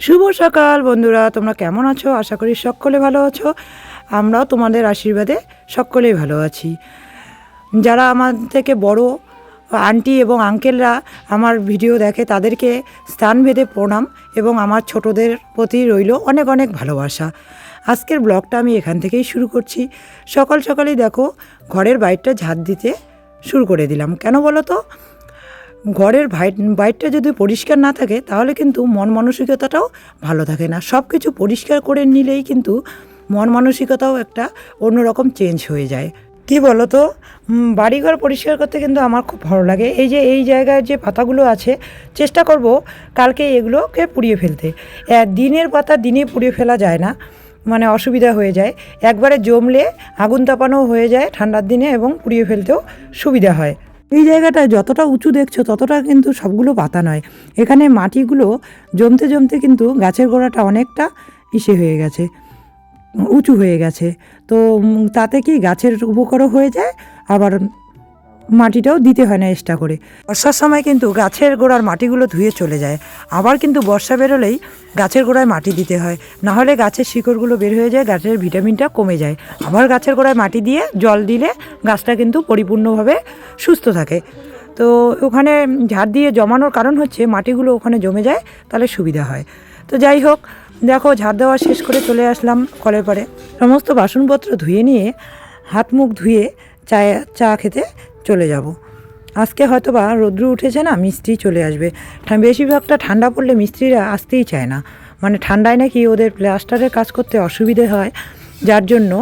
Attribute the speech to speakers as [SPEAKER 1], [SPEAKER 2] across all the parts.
[SPEAKER 1] শুভ সকাল বন্ধুরা, তোমরা কেমন আছো? আশা করি সকলে ভালো আছো। আমরাও তোমাদের আশীর্বাদে সকলেই ভালো আছি। যারা আমার থেকে বড় আন্টি এবং আঙ্কেলরা আমার ভিডিও দেখে তাদেরকে স্থানভেদে প্রণাম এবং আমার ছোটদের প্রতি রইল অনেক অনেক ভালোবাসা। আজকের ব্লগটা আমি এখান থেকেই শুরু করছি। সকাল সকালেই দেখো ঘরের বাইরটা ঝাঁট দিতে শুরু করে দিলাম। কেন বলো তো? ঘরের বাইরটা যদি পরিষ্কার না থাকে তাহলে কিন্তু মন মানসিকতাটাও ভালো থাকে না। সব কিছু পরিষ্কার করে নিলেই কিন্তু মন মানসিকতাও একটা অন্যরকম চেঞ্জ হয়ে যায়। কি বলো তো, বাড়িঘর পরিষ্কার করতে কিন্তু আমার খুব ভালো লাগে। এই জায়গায় যে পাতাগুলো আছে চেষ্টা করব কালকে এগুলোকে পুড়িয়ে ফেলতে। দিনের পাতা দিনে পুড়িয়ে ফেলা যায় না, মানে অসুবিধা হয়ে যায়। একবারে জমলে আগুন তাপানো হয়ে যায় ঠান্ডার দিনে এবং পুড়িয়ে ফেলতেও সুবিধা হয়। এই জায়গাটা যতটা উঁচু দেখছো ততটা কিন্তু সবগুলো পাতা নয়। এখানে মাটিগুলো জমতে জমতে কিন্তু গাছের গোড়াটা অনেকটা হয়ে গেছে, উঁচু হয়ে গেছে। তো তাতে কি গাছের উপকারও হয়ে যায়, আবার মাটিটাও দিতে হয় না এক্সট্রা করে। বর্ষার সময় কিন্তু গাছের গোড়ার মাটিগুলো ধুয়ে চলে যায়, আবার কিন্তু বর্ষা বেরোলেই গাছের গোড়ায় মাটি দিতে হয়, না হলে গাছের শিকড়গুলো বের হয়ে যায়, গাছের ভিটামিনটা কমে যায়। আবার গাছের গোড়ায় মাটি দিয়ে জল দিলে গাছটা কিন্তু পরিপূর্ণভাবে সুস্থ থাকে। তো ওখানে ঝাড় দিয়ে জমানোর কারণ হচ্ছে মাটিগুলো ওখানে জমে যায়, তাহলে সুবিধা হয়। তো যাই হোক, দেখো ঝাড় দেওয়া শেষ করে চলে আসলাম কলের পাড়ে। সমস্ত বাসনপত্র ধুয়ে নিয়ে হাত মুখ ধুয়ে চা খেতে চলে যাব। আজকে হয়তো বা রৌদ্র উঠেছে না, মিস্ত্রি চলে আসবে। বেশিরভাগটা ঠান্ডা পড়লে মিস্ত্রিরা আসতেই চায় না, মানে ঠান্ডায় নাকি ওদের প্লাস্টারের কাজ করতে অসুবিধে হয়, যার জন্য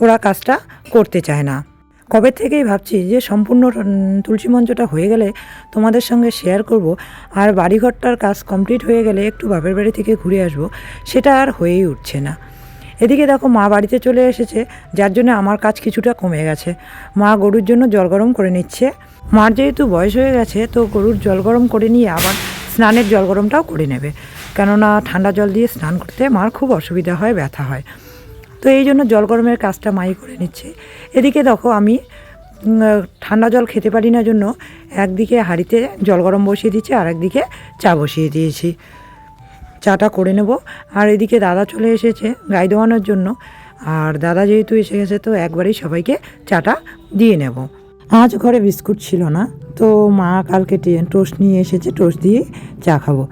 [SPEAKER 1] ওরা কাজটা করতে চায় না। কবে থেকেই ভাবছি যে সম্পূর্ণ তুলসী মঞ্চটা হয়ে গেলে তোমাদের সঙ্গে শেয়ার করব, আর বাড়িঘরটার কাজ কমপ্লিট হয়ে গেলে একটু বাপের বাড়ি থেকে ঘুরে আসব, সেটা আর হয়েই উঠছে না। এদিকে দেখো মা বাড়িতে চলে এসেছে, যার জন্য আমার কাজ কিছুটা কমে গেছে। মা গরুর জন্য জল গরম করে নিচ্ছে। মার যেহেতু বয়স হয়ে গেছে, তো গরুর জল গরম করে নিয়ে আবার স্নানের জল গরমটাও করে নেবে, কেননা ঠান্ডা জল দিয়ে স্নান করতে মার খুব অসুবিধা হয়, ব্যথা হয়। তো এই জন্য জল গরমের কাজটা মাই করে নিচ্ছে। এদিকে দেখো আমি ঠান্ডা জল খেতে পারি না জন্য একদিকে হাঁড়িতে জল গরম বসিয়ে দিচ্ছি, আর একদিকে চা বসিয়ে দিয়েছি। চাটা করে নেব। আর এদিকে দাদা চলে এসেছে গাই দোয়ানোর জন্য, আর দাদা যেহেতু এসে গেছে তো একবারেই সবাইকে চাটা দিয়ে নেব। আজ ঘরে বিস্কুট ছিল না, তো মা কালকে টোস্ট নিয়ে এসেছে, টোস্ট দিয়ে চা খাবো।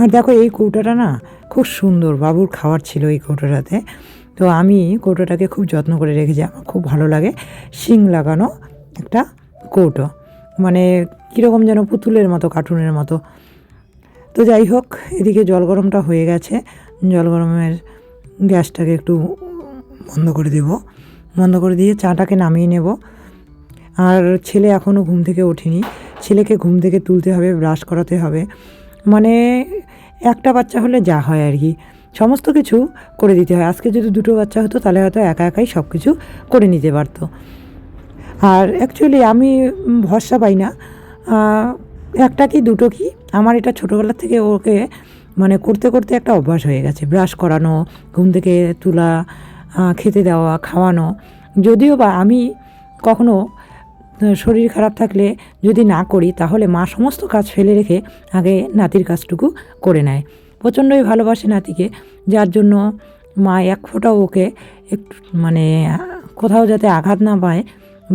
[SPEAKER 1] আর দেখো এই কৌটাটা না খুব সুন্দর, বাবুর খাওয়ার ছিল এই কৌটোটাতে। তো আমি কৌটোটাকে খুব যত্ন করে রেখেছি, আমার খুব ভালো লাগে। শিং লাগানো একটা কৌটো, মানে কীরকম যেন পুতুলের মতো, কার্টুনের মতো। তো যাই হোক, এদিকে জল গরমটা হয়ে গেছে। জল গরমের গ্যাসটাকে একটু বন্ধ করে দেব, বন্ধ করে দিয়ে চাটাকে নামিয়ে নেব। আর ছেলে এখনও ঘুম থেকে ওঠেনি, ছেলেকে ঘুম থেকে তুলতে হবে, ব্রাশ করাতে হবে। মানে একটা বাচ্চা হলে যা হয় আর কি, সমস্ত কিছু করে দিতে হয়। আজকে যদি দুটো বাচ্চা হতো তাহলে হয়তো একা একাই সব কিছু করে নিতে পারতো। আর অ্যাকচুয়ালি আমি ভরসা পাই না একটা কি দুটো কি, আমার এটা ছোটোবেলার থেকে ওকে মানে করতে করতে একটা অভ্যাস হয়ে গেছে। ব্রাশ করানো, ঘুম থেকে তোলা, খেতে দেওয়া, খাওয়ানো। যদিও বা আমি কখনো শরীর খারাপ থাকলে যদি না করি, তাহলে মা সমস্ত কাজ ফেলে রেখে আগে নাতির কাজটুকু করে নেয়। প্রচণ্ডই ভালোবাসে নাতিকে, যার জন্য মা এক ফোঁটাও ওকে একটু মানে কোথাও যাতে আঘাত না পায়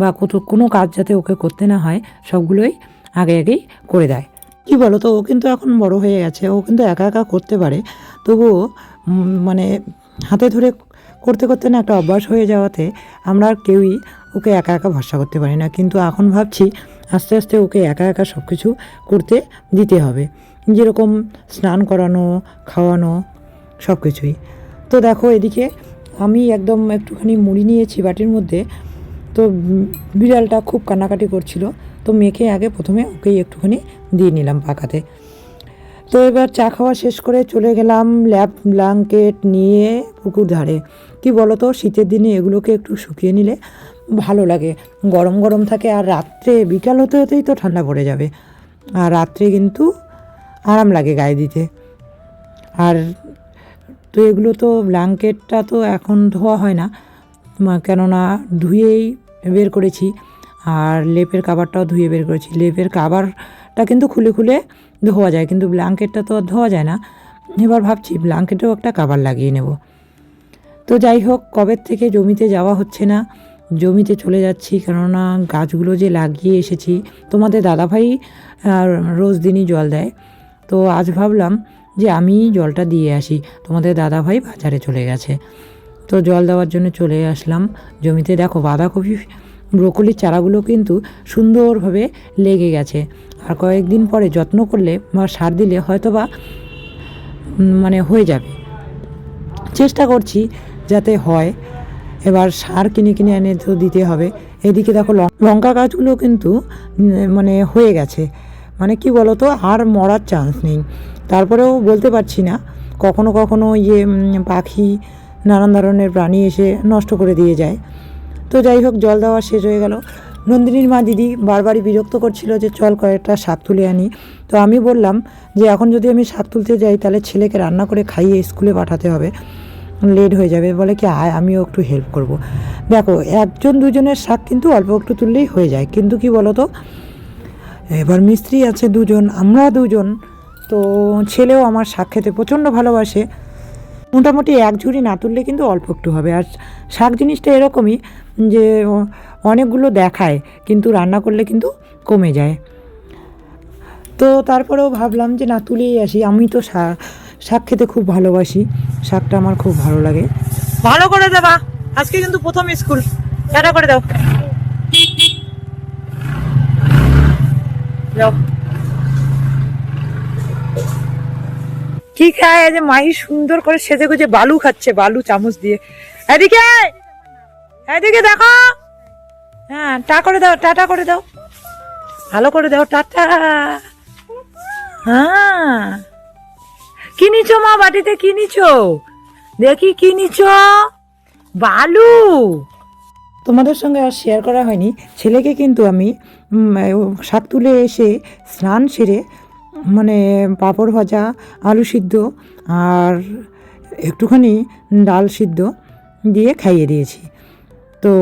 [SPEAKER 1] বা কোনো কাজ যাতে ওকে করতে না হয়, সবগুলোই আগেই করে দেয়। কি বলো তো, ও কিন্তু এখন বড় হয়ে গেছে, ও কিন্তু একা একা করতে পারে, তবুও মানে হাতে ধরে করতে করতে না একটা অভ্যাস হয়ে যাওয়াতে আমরা আর কেউই ওকে একা একা ভরসা করতে পারি না। কিন্তু এখন ভাবছি আস্তে আস্তে ওকে একা একা সব কিছু করতে দিতে হবে, যেরকম স্নান করানো, খাওয়ানো, সব কিছুই। তো দেখো এদিকে আমি একদম একটুখানি মুড়ি নিয়েছি বাটির মধ্যে। তো বিড়ালটা খুব কান্নাকাটি করছিল, তো মেখে আগে প্রথমে ওকেই একটুখানি দিয়ে নিলাম পাকাতে। তো এবার চা খাওয়া শেষ করে চলে গেলাম ল্যাপ ব্ল্যাঙ্কেট নিয়ে পুকুর ধারে। কি বলো তো, শীতের দিনে এগুলোকে একটু শুকিয়ে নিলে ভালো লাগে, গরম গরম থাকে। আর রাত্রে বিকাল হতে হতেই তো ঠান্ডা পড়ে যাবে, আর রাত্রে কিন্তু আরাম লাগে গায়ে দিতে। আর তো এগুলো তো ব্ল্যাঙ্কেটটা তো এখন ধোয়া হয় না, কেননা ধুয়েই বের করেছি। আর লেপের কাভারটাও ধুয়ে বের করেছি। লেপের কাভারটা কিন্তু খুলে খুলে ধোয়া যায়, কিন্তু ব্ল্যাঙ্কেটটা তো আর ধোয়া যায় না। এবার ভাবছি ব্ল্যাঙ্কেটেও একটা কভার লাগিয়ে নেব। তো যাই হোক, কবে থেকে জমিতে যাওয়া হচ্ছে না, জমিতে চলে যাচ্ছি, কেননা গাছগুলো যে লাগিয়ে এসেছি, তোমাদের দাদাভাই রোজ দিনই জল দেয়। তো আজ ভাবলাম যে আমি জলটা দিয়ে আসি, তোমাদের দাদাভাই বাজারে চলে গেছে। তো জল দেওয়ার জন্য চলে আসলাম জমিতে। দেখো বাঁধাকপি ব্রোকলির চারাগুলো কিন্তু সুন্দরভাবে লেগে গেছে, আর কয়েকদিন পরে যত্ন করলে বা সার দিলে হয়তো বা মানে হয়ে যাবে। চেষ্টা করছি যাতে হয়। এবার সার কিনে কিনে এনে তো দিতে হবে। এদিকে দেখো লঙ্কা গাছগুলো কিন্তু মানে হয়ে গেছে, মানে কি বলো তো, আর মরার চান্স নেই। তারপরেও বলতে পারছি না, কখনো কখনো পাখি নানান ধরনের প্রাণী এসে নষ্ট করে দিয়ে যায়। তো যাই হোক, জল দেওয়া শেষ হয়ে গেল। নন্দিনীর মা দিদি বারবারই বিরক্ত করছিল যে চল কয়েকটা শাক তুলে আনি। তো আমি বললাম যে এখন যদি আমি শাক তুলতে যাই তাহলে ছেলেকে রান্না করে খাইয়ে স্কুলে পাঠাতে হবে, লেট হয়ে যাবে। বলে কি আয়, আমিও একটু হেল্প করব। দেখো, একজন দুজনের শাক কিন্তু অল্প একটু তুললেই হয়ে যায়, কিন্তু কি বলো তো, এবার মিস্ত্রি আছে দুজন, আমরা দুজন, তো ছেলেও আমার শাক খেতে প্রচণ্ড ভালোবাসে। মোটামুটি এক ঝুড়ি না তুললে কিন্তু অল্প একটু হবে। আর শাক জিনিসটা এরকমই যে অনেকগুলো দেখায় কিন্তু রান্না করলে কিন্তু কমে যায়। তো তারপরেও ভাবলাম যে না, তুলেই আসি। আমি তো শাক খেতে খুব ভালোবাসি, শাকটা আমার খুব ভালো লাগে। ভালো করে দেবা, আজকে কিন্তু প্রথম স্কুল, টাটা করে দাও। যাও। ঠিক আছে, যে মাই সুন্দর করে সেজে গুজে বালু খাচ্ছে, বালু চামচ দিয়ে। এদিকে এদিকে দেখো, হ্যাঁ টা করে দাও, টাটা করে দাও, ভালো করে দাও, টাটা। হ্যাঁ, কি নিছো মা বাটিতে, কি নিছো দেখি, কি নিছো? বালু। তোমাদের সঙ্গে আর শেয়ার করা হয়নি, ছেলেকে কিন্তু আমি শাক তুলে এসে স্নান সেরে মানে পাঁপড় ভাজা, আলু সিদ্ধ আর একটুখানি ডাল সিদ্ধ দিয়ে খাইয়ে দিয়েছি। তো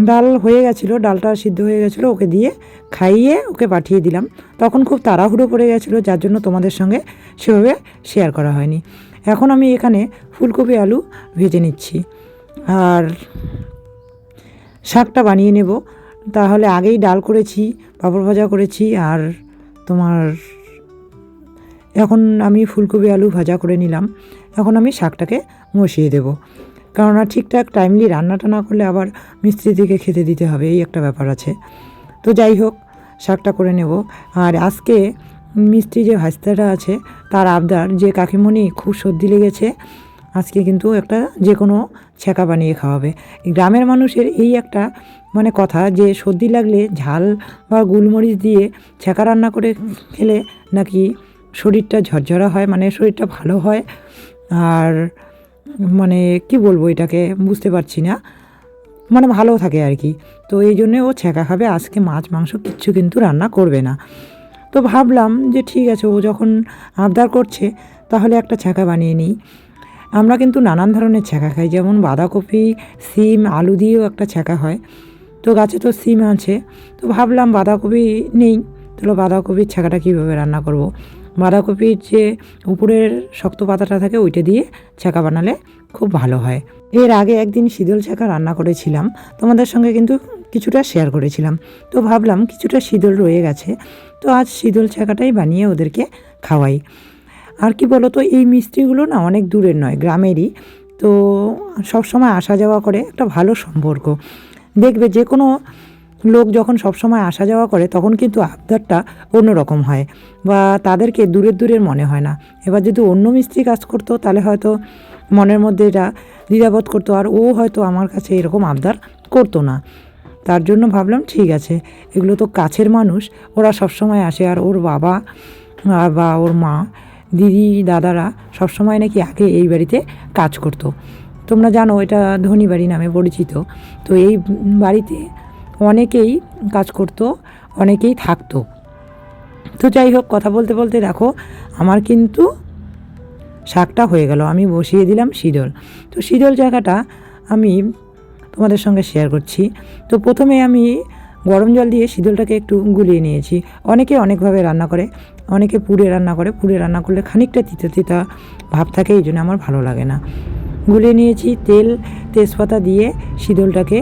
[SPEAKER 1] ডাল হয়ে গেছিলো, ডালটা সিদ্ধ হয়ে গেছিলো, ওকে দিয়ে খাইয়ে ওকে পাঠিয়ে দিলাম। তখন খুব তাড়াহুড়ো পড়ে গেছিলো, যার জন্য তোমাদের সঙ্গে সেভাবে শেয়ার করা হয়নি। এখন আমি এখানে ফুলকপি আলু ভেজে নিচ্ছি আর শাকটা বানিয়ে নেব। তাহলে আগেই ডাল করেছি, পাঁপড় ভাজা করেছি, আর তোমার এখন আমি ফুলকপি আলু ভাজা করে নিলাম। এখন আমি শাকটাকে বসিয়ে দেব, কেননা ঠিকঠাক টাইমলি রান্নাটা না করলে আবার মিস্ত্রিদিকে খেতে দিতে হবে, এই একটা ব্যাপার আছে। তো যাই হোক, শাকটা করে নেব। আর আজকে মিস্ত্রি যে ভাস্তাটা আছে তার আবদার যে কাকিমণি খুব সর্দি লেগেছে, আজকে কিন্তু একটা যে কোনো ছ্যাঁকা বানিয়ে খাওয়াবে। গ্রামের মানুষের এই একটা মানে কথা যে সর্দি লাগলে ঝাল বা গোলমরিচ দিয়ে ছ্যাঁকা রান্না করে খেলে নাকি শরীরটা ঝরঝরা হয়, মানে শরীরটা ভালো হয়। আর মানে কি বলবো, এটাকে বুঝতে পারছি না, মানে ভালো থাকে আর কি। তো এই জন্যে ও ছ্যাঁকা খাবে, আজকে মাছ মাংস কিচ্ছু কিন্তু রান্না করবে না। তো ভাবলাম যে ঠিক আছে, ও যখন আবদার করছে তাহলে একটা ছ্যাঁকা বানিয়ে নিই। আমরা কিন্তু নানান ধরনের ছ্যাঁকা খাই, যেমন বাঁধাকপি, সিম, আলু দিয়েও একটা ছ্যাঁকা হয়। তো গাছে তো সিম আছে, তো ভাবলাম বাঁধাকপি নেই, তাহলে বাঁধাকপির ছ্যাঁকাটা কীভাবে রান্না করব। বাঁধাকপির যে উপরের শক্ত পাতাটা থাকে ওইটা দিয়ে ছ্যাঁকা বানালে খুব ভালো হয়। এর আগে একদিন শীতল ছ্যাঁকা রান্না করেছিলাম, তোমাদের সঙ্গে কিন্তু কিছুটা শেয়ার করেছিলাম। তো ভাবলাম কিছুটা শীতল রয়ে গেছে, তো আজ শীতল ছ্যাঁকাটাই বানিয়ে ওদেরকে খাওয়াই। আর কি বলো তো, এই মিস্ত্রিগুলো না অনেক দূরের নয়, গ্রামেরই। তো সবসময় আসা যাওয়া করে, একটা ভালো সম্পর্ক। দেখবে যে কোনো লোক যখন সবসময় আসা যাওয়া করে তখন কিন্তু আবদারটা অন্যরকম হয়, বা তাদেরকে দূরের দূরের মনে হয় না। এবার যদি অন্য মিস্ত্রি কাজ করতো তাহলে হয়তো মনের মধ্যে এটা দ্বিধাবোধ করতো, আর ও হয়তো আমার কাছে এরকম আবদার করতো না। তার জন্য ভাবলাম ঠিক আছে, এগুলো তো কাছের মানুষ, ওরা সবসময় আসে। আর ওর বাবা বা ওর মা, দিদি, দাদারা সবসময় নাকি আগে এই বাড়িতে কাজ করতো। তোমরা জানো এটা ধনী বাড়ি নামে পরিচিত। তো এই বাড়িতে অনেকেই কাজ করতো, অনেকেই থাকতো। তো যাই হোক, কথা বলতে বলতে দেখো আমার কিন্তু শাকটা হয়ে গেল, আমি বসিয়ে দিলাম শীতল। তো শীতল জায়গাটা আমি তোমাদের সঙ্গে শেয়ার করছি। তো প্রথমে আমি গরম জল দিয়ে শীতলটাকে একটু গুলিয়ে নিয়েছি। অনেকে অনেকভাবে রান্না করে, অনেকে পুড়ে রান্না করে, পুড়ে রান্না করলে খানিকটা তিতা তিতা ভাব থাকে, এই জন্য আমার ভালো লাগে না। গুলে নিয়েছি, তেল তেজপাতা দিয়ে শীতলটাকে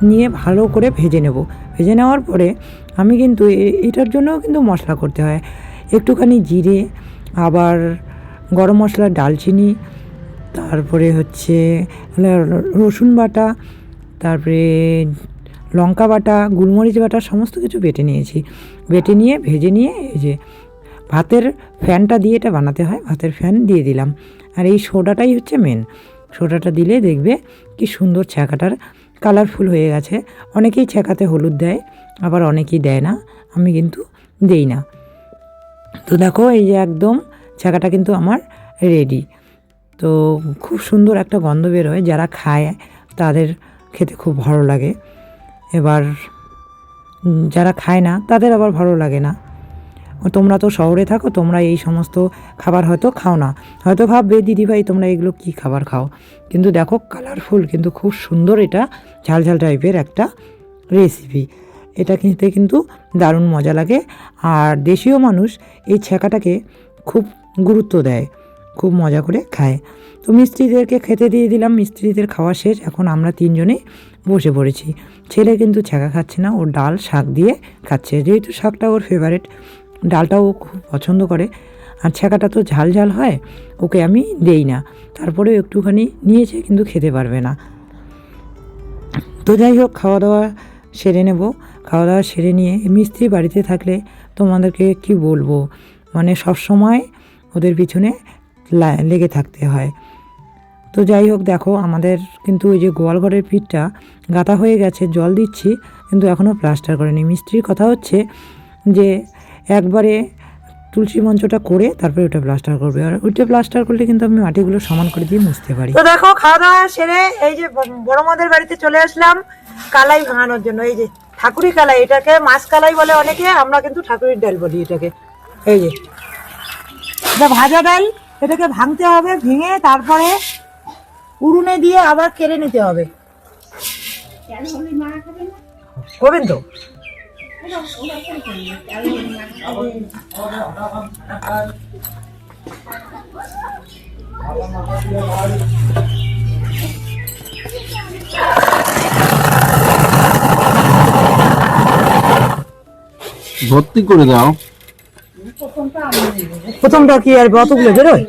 [SPEAKER 1] নিয়ে ভালো করে ভেজে নেব। ভেজে নেওয়ার পরে আমি কিন্তু এটার জন্যও কিন্তু মশলা করতে হয়, একটুখানি জিরে, আবার গরম মশলা, ডালচিনি, তারপরে হচ্ছে রসুন বাটা, তারপরে লঙ্কা বাটা, গোলমরিচ বাটা, সমস্ত কিছু বেটে নিয়েছি। বেটে নিয়ে ভেজে নিয়ে এই যে ভাতের ফ্যানটা দিয়ে এটা বানাতে হয়, ভাতের ফ্যান দিয়ে দিলাম। আর এই সোডাটাই হচ্ছে মেন, সোডাটা দিলে দেখবে কি সুন্দর ছ্যাঁকাটার কালারফুল হয়ে গেছে। অনেকেই ছ্যাঁকাতে হলুদ দেয়, আবার অনেকেই দেয় না, আমি কিন্তু দেই না। তো দেখো এই যে একদম ছ্যাঁকাটা কিন্তু আমার রেডি। তো খুব সুন্দর একটা গন্ধ বের হয়, যারা খায় তাদের খেতে খুব ভালো লাগে। এবার যারা খায় না তাদের আবার ভালো লাগে না। তোমরা তো শহরে থাকো, তোমরা এই সমস্ত খাবার হয়তো খাও না, হয়তো ভাববে দিদিভাই তোমরা এগুলো কী খাবার খাও, কিন্তু দেখো কালারফুল কিন্তু খুব সুন্দর, এটা ঝাল ঝাল টাইপের একটা রেসিপি। এটা খেতে কিন্তু দারুণ মজা লাগে। আর দেশীয় মানুষ এই ছ্যাঁকাটাকে খুব গুরুত্ব দেয়, খুব মজা করে খায়। তো মিস্ত্রিদেরকে খেতে দিয়ে দিলাম, মিস্ত্রিদের খাওয়া শেষ, এখন আমরা তিনজনেই বসে পড়েছি। ছেলে কিন্তু ছ্যাঁকা খাচ্ছে না, ওর ডাল শাক দিয়ে খাচ্ছে, যেহেতু শাকটা ওর ফেভারিট, ডালটাও ও খুব পছন্দ করে। আর ছ্যাঁকাটা তো ঝাল ঝাল হয়, ওকে আমি দেই না, তারপরেও একটুখানি নিয়েছে, কিন্তু খেতে পারবে না। তো যাই হোক, খাওয়া দাওয়া সেরে নেব। খাওয়া দাওয়া সেরে নিয়ে মিস্ত্রি বাড়িতে থাকলে তোমাদেরকে কি বলবো, মানে সবসময় ওদের পিছনে লেগে থাকতে হয়। তো যাই হোক, দেখো আমাদের কিন্তু ওই যে গোয়ালঘরের পিঠটা গাঁথা হয়ে গেছে, জল দিচ্ছি, কিন্তু এখনও প্লাস্টার করেনি। মিস্ত্রির কথা হচ্ছে যে একবারে তুলসী মঞ্চটা করে তারপরে ওটা প্লাস্টার করবে, আর ওইটা প্লাস্টার করলে কিন্তু আমি মাটিগুলো সমান করে দিয়ে মুছতে পারি। তো দেখো খাওয়া দাওয়া সেরে এই যে বড় মাদের বাড়িতে চলে আসলাম কালাই ভাঙানোর জন্য। এই যে ঠাকুরি কালাই, এটাকে মাছ কালাই বলে অনেকে, আমরা কিন্তু ঠাকুরির ডাল বলি এটাকে। এই যে এটা ভাজা ডাল, এটাকে ভাঙতে হবে, ভেঙে তারপরে উড়ুনে দিয়ে আবার কেড়ে নিতে হবে। গোবিন্দ
[SPEAKER 2] ভর্তি করে দাও।
[SPEAKER 1] প্রথমটা কি আর অতগুলো বেরোয়?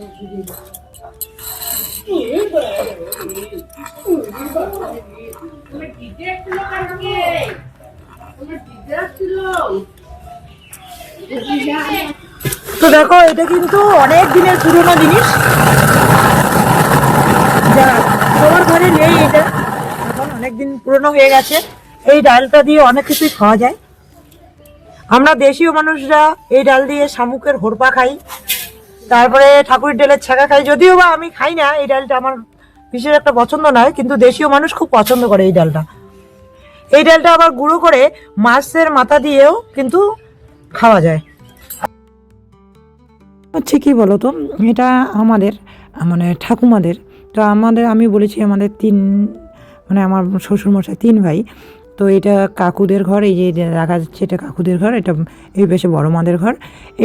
[SPEAKER 1] তো দেখো এটা কিন্তু অনেক দিনের পুরনো জিনিস, যা সবার ঘরে নেই, এটা এখন অনেকদিন পুরনো হয়ে গেছে। এই ডালটা দিয়ে অনেক কিছুই খাওয়া যায়। আমরা দেশীয় মানুষরা এই ডাল দিয়ে শামুকের হোরপা খাই, তারপরে ঠাকুরের ডালের ছ্যাঁকা খাই। যদিও বা আমি খাই না, এই ডালটা আমার বিশেষ একটা পছন্দ নয়, কিন্তু দেশীয় মানুষ খুব পছন্দ করে এই ডালটা। এই ডালটা আবার গুঁড়ো করে মাছের মাথা দিয়েও কিন্তু খাওয়া যায়। হচ্ছে কি বলতো, এটা আমাদের মানে ঠাকুমাদের, তো আমাদের আমি বলেছি আমাদের মানে আমার শ্বশুরমশাই 3 ভাই। তো এটা কাকুদের ঘর, এই যে দেখা যাচ্ছে এটা কাকুদের ঘর, এটা এই বেশে বড় মাদের ঘর।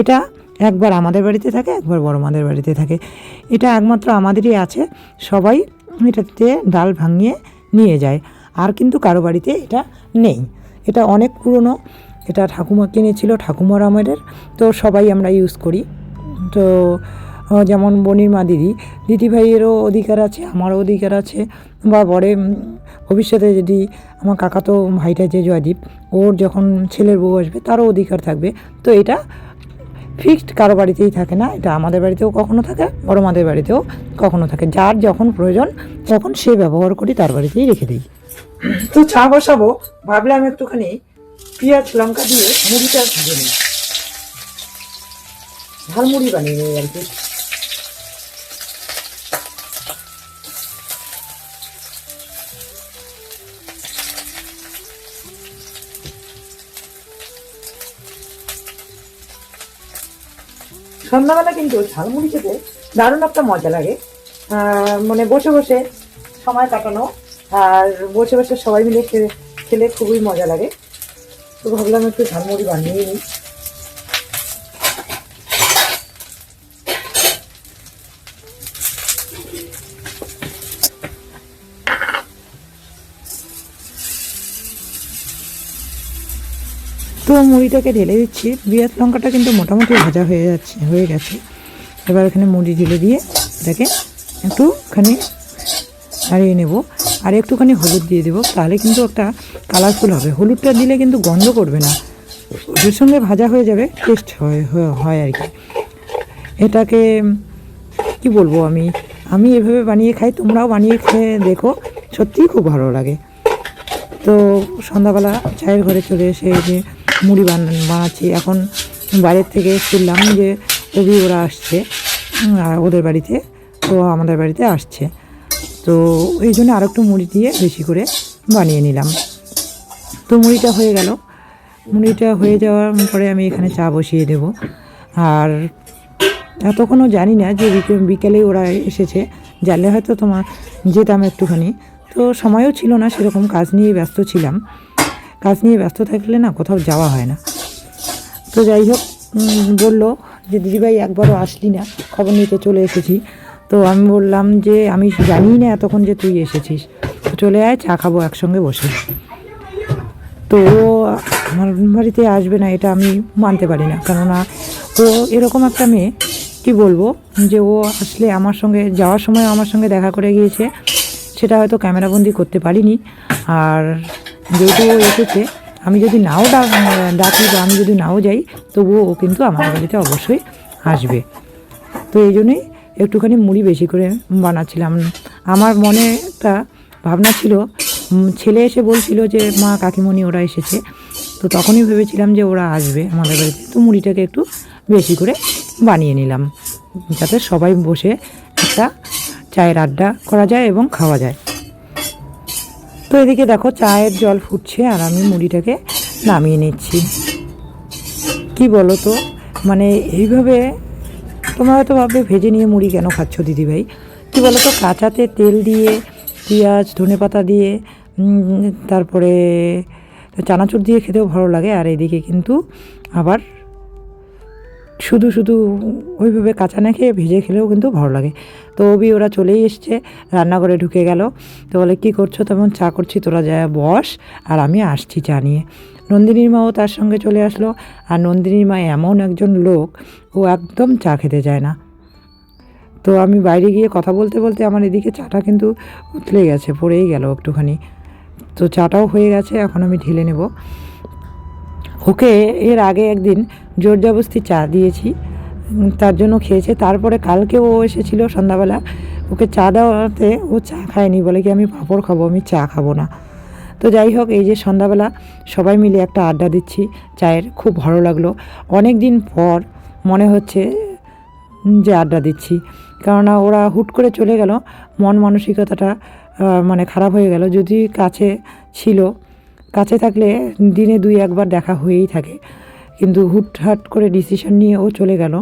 [SPEAKER 1] এটা একবার আমাদের বাড়িতে থাকে, একবার বড় মাদের বাড়িতে থাকে। এটা একমাত্র আমাদেরই আছে, সবাই এটাতে ডাল ভাঙিয়ে নিয়ে যায়, আর কিন্তু কারো বাড়িতে এটা নেই। এটা অনেক পুরনো, এটা ঠাকুমা কিনেছিল, ঠাকুমার আমাদের, তো সবাই আমরা ইউজ করি। তো যেমন বোনির মা দিদি ভাইয়েরও অধিকার আছে, আমারও অধিকার আছে, বা পরে ভবিষ্যতে যদি আমার কাকাতো ভাইটা যে জয়দীপ, ওর যখন ছেলের বউ আসবে তারও অধিকার থাকবে। তো এটা ফিক্সড কারো বাড়িতেই থাকে না, এটা আমাদের বাড়িতেও কখনো থাকে, বড় মাদের বাড়িতেও কখনো থাকে। যার যখন প্রয়োজন তখন সে ব্যবহার করি, তার বাড়িতেই রেখে দিই। তো চা বসাবো, ভাবলাম একটুখানি পেঁয়াজ লঙ্কা দিয়ে মুড়িটা ভেজে নিই, ঝালমুড়ি বানিয়ে নিই আর কি। সন্ধ্যাবেলা কিন্তু ঝালমুড়ি খেতে দারুণ একটা মজা লাগে, মানে বসে বসে সময় কাটানো, আর বসে বসে সবাই মিলে খেলে খুবই মজা লাগে। তো ভাবলাম একটু ঝালমুড়ি বানিয়ে নিই। মুড়িটাকে ঢেলে দিচ্ছি। পেঁয়াজ লঙ্কাটা কিন্তু মোটামুটি ভাজা হয়ে গেছে। এবার এখানে মুড়ি ঢেলে দিয়ে এটাকে একটুখানি নাড়িয়ে নেব, আর একটুখানি হলুদ দিয়ে দেবো, তাহলে কিন্তু একটা কালারফুল হবে। হলুদটা দিলে কিন্তু গন্ধ করবে না, ওর সঙ্গে ভাজা হয়ে যাবে, টেস্ট হয় আর কি। এটাকে কি বলবো, আমি এভাবে বানিয়ে খাই, তোমরাও বানিয়ে খেয়ে দেখো, সত্যিই খুব ভালো লাগে। তো সন্ধ্যাবেলা চায়ের ঘরে চলে এসে যে মুড়ি বানাচ্ছি। এখন বাইরের থেকে শুনলাম যে ওরা আসছে ওদের বাড়িতে, তো আমাদের বাড়িতে আসছে, তো এই জন্য আর একটু মুড়ি দিয়ে বেশি করে বানিয়ে নিলাম। তো মুড়িটা হয়ে গেল। মুড়িটা হয়ে যাওয়ার পরে আমি এখানে চা বসিয়ে দেব। আর এতক্ষণও জানি না যে বিকেলে ওরা এসেছে, জানলে হয়তো যেতাম একটুখানি, তো সময়ও ছিল না সেরকম, কাজ নিয়ে ব্যস্ত ছিলাম। কাজ নিয়ে ব্যস্ত থাকলে না কোথাও যাওয়া হয় না। তো যাই হোক, বললো যে দিদিভাই একবারও আসলি না, খবর নিতে চলে এসেছি। তো আমি বললাম যে আমি জানিই না এতক্ষণ যে তুই এসেছিস, তো চলে আয়, চা খাবো একসঙ্গে বসে। তো ও আমার বাড়িতে আসবে না এটা আমি মানতে পারি না, কেননা ও এরকম একটা মেয়ে, কী বলবো, যে ও আসলে আমার সঙ্গে যাওয়ার সময় আমার সঙ্গে দেখা করে গিয়েছে, সেটা হয়তো ক্যামেরাবন্দি করতে পারিনি। আর যেহেতু ও এসেছে, আমি যদি নাও ডাকি বা আমি যদি নাও যাই, তবুও ও কিন্তু আমার বাড়িতে অবশ্যই আসবে। তো এই জন্যই একটুখানি মুড়ি বেশি করে বানাচ্ছিলাম। আমার মনে একটা ভাবনা ছিল, ছেলে এসে বলছিল যে মা কাকিমণি ওরা এসেছে, তো তখনই ভেবেছিলাম যে ওরা আসবে আমাদের বাড়িতে, তো মুড়িটাকে একটু বেশি করে বানিয়ে নিলাম, যাতে সবাই বসে একটা চায়ের আড্ডা করা যায় এবং খাওয়া যায়। তো এদিকে দেখো চায়ের জল ফুটছে আর আমি মুড়িটাকে নামিয়ে নিচ্ছি। কি বলো তো, মানে এইভাবে তোমরা হয়তো ভাববে ভেজে নিয়ে মুড়ি কেন খাচ্ছ দিদিভাই, কী বলো তো, কাঁচাতে তেল দিয়ে, পেঁয়াজ ধনেপাতা দিয়ে, তারপরে চানাচুর দিয়ে খেতেও ভালো লাগে। আর এদিকে কিন্তু আবার শুধু ওইভাবে কাঁচা না খেয়ে ভেজে খেলেও কিন্তু ভালো লাগে। তো ওরা চলেই এসছে, রান্নাঘরে ঢুকে গেল। তো বলে কী করছো, তেমন চা করছি, তোরা যায় বস, আর আমি আসছি চা নিয়ে। নন্দিনীর মাও তার সঙ্গে চলে আসলো। আর নন্দিনীর মা এমন একজন লোক, ও একদম চা খেতে চায় না। তো আমি বাইরে গিয়ে কথা বলতে বলতে আমার এদিকে চাটা কিন্তু উতলে গেছে, পড়েই গেল একটুখানি। তো চাটাও হয়ে গেছে, এখন আমি ঢেলে নেব। ওকে এর আগে একদিন জোর জবরদস্তি চা দিয়েছি, তার জন্য খেয়েছে। তারপরে কালকে ও এসেছিলো সন্ধ্যাবেলা, ওকে চা দেওয়াতে ও চা খায়নি, বলে কি আমি পাঁপড় খাবো, আমি চা খাবো না। তো যাই হোক, এই যে সন্ধ্যাবেলা সবাই মিলে একটা আড্ডা দিচ্ছি চায়ের, খুব ভালো লাগলো। অনেক দিন পর মনে হচ্ছে যে আড্ডা দিচ্ছি, কেননা ওরা হুট করে চলে গেল, মন মানসিকতাটা মানে খারাপ হয়ে গেল। যদি কাছে থাকলে দিনে 2-1বার দেখা হয়েই থাকে, কিন্তু হুটহাট করে ডিসিশন নিয়ে ও চলে গেল।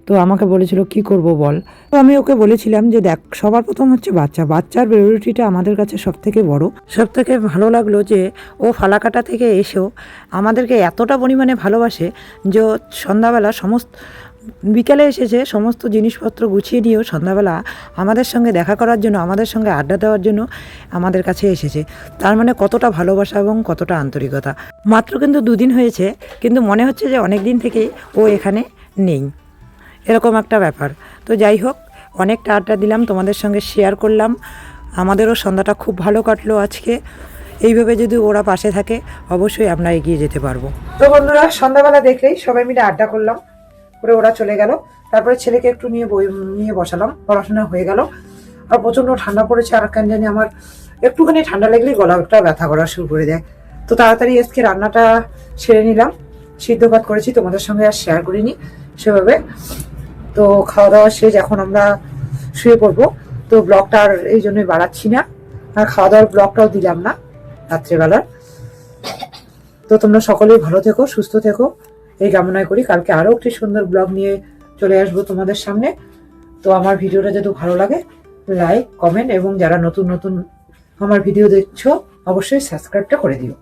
[SPEAKER 1] তো আমাকে বলেছিল কি করব বল। তো আমি ওকে বলেছিলাম যে দেখ, সবার প্রথম হচ্ছে বাচ্চার প্রায়োরিটিটা আমাদের কাছে সবথেকে বড়। সবথেকে ভালো লাগলো যে ও ফালাকাটা থেকে এসেও আমাদেরকে এতটা পরিমাণে ভালোবাসে যে সন্ধ্যাবেলা বিকেলে এসেছে, সমস্ত জিনিসপত্র গুছিয়ে নিয়েও সন্ধ্যাবেলা আমাদের সঙ্গে দেখা করার জন্য, আমাদের সঙ্গে আড্ডা দেওয়ার জন্য আমাদের কাছে এসেছে। তার মানে কতটা ভালোবাসা এবং কতটা আন্তরিকতা। মাত্র কিন্তু 2 দিন হয়েছে, কিন্তু মনে হচ্ছে যে অনেক দিন থেকেই ও এখানে নেই, এরকম একটা ব্যাপার। তো যাই হোক, অনেকটা আড্ডা দিলাম, তোমাদের সঙ্গে শেয়ার করলাম। আমাদেরও সন্ধ্যাটা খুব ভালো কাটলো আজকে। এইভাবে যদি ওরা পাশে থাকে, অবশ্যই আমরা এগিয়ে যেতে পারবো। তো বন্ধুরা, সন্ধ্যাবেলা দেখলেই সবাই মিলে আড্ডা করলাম, করে ওরা চলে গেল। তারপরে ছেলেকে একটু নিয়ে বসালাম, পড়াশোনা হয়ে গেল। আর প্রচণ্ড ঠান্ডা পড়েছে, আর কেন জানি আমার একটুখানি ঠান্ডা লাগলেই গলাটা ব্যথা করা শুরু করে দেয়। তো তাড়াতাড়ি আজকে রান্নাটা সেরে নিলাম। সিদ্ধ ভাত করেছি, তোমাদের সঙ্গে আর শেয়ার করিনি সেভাবে। তো খাওয়া দাওয়া শেষ, এখন আমরা শুয়ে পড়বো। তো ব্লগটা আর এই জন্যই বাড়াচ্ছি না, আর খাওয়া দাওয়ার ব্লগটাও দিলাম না রাত্রেবেলার। তো তোমরা সকলেই ভালো থেকো, সুস্থ থেকো, এই কামনাই করি। কালকে আরও একটি সুন্দর ব্লগ নিয়ে চলে আসবো তোমাদের সামনে। তো আমার ভিডিওটা যদি ভালো লাগে, লাইক, কমেন্ট এবং যারা নতুন আমার ভিডিও দেখছো অবশ্যই সাবস্ক্রাইবটা করে দিও।